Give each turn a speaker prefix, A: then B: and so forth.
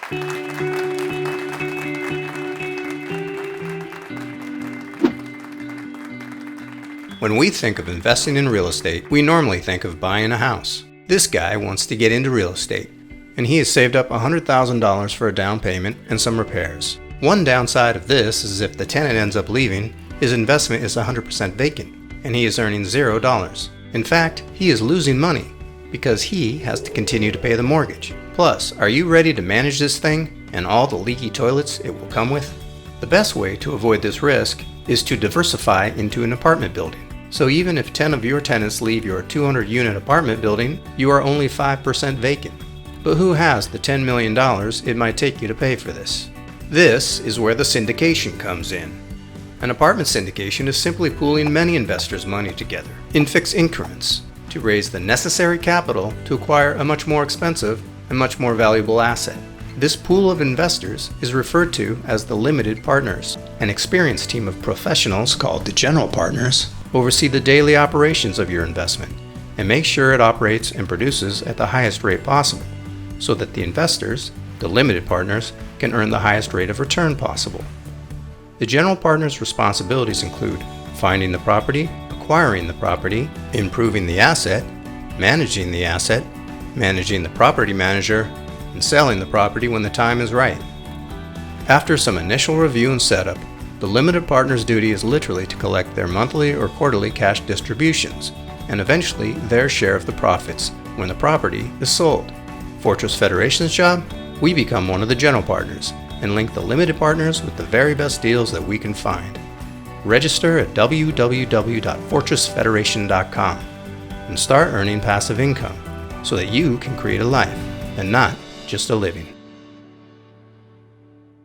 A: When we think of investing in real estate, we normally think of buying a house. This guy wants to get into real estate, and he has saved up $100,000 for a down payment and some repairs. One downside of this is if the tenant ends up leaving, his investment is 100% vacant, and he is earning $0. In fact, he is losing money because he has to continue to pay the mortgage. Plus, are you ready to manage this thing and all the leaky toilets it will come with? The best way to avoid this risk is to diversify into an apartment building. So even if 10 of your tenants leave your 200-unit apartment building, you are only 5% vacant. But who has the $10 million it might take you to pay for this? This is where the syndication comes in. An apartment syndication is simply pooling many investors' money together in fixed increments to raise the necessary capital to acquire a much more expensive and much more valuable asset. This pool of investors is referred to as the limited partners. An experienced team of professionals called the general partners oversee the daily operations of your investment and make sure it operates and produces at the highest rate possible so that the investors, the limited partners, can earn the highest rate of return possible. The general partner's responsibilities include finding the property, acquiring the property, improving the asset, managing the property manager, and selling the property when the time is right. After some initial review and setup, the limited partner's duty is literally to collect their monthly or quarterly cash distributions, and eventually their share of the profits when the property is sold. Fortress Federation's job? We become one of the general partners and link the limited partners with the very best deals that we can find. Register at www.fortressfederation.com and start earning passive income so that you can create a life and not just a living.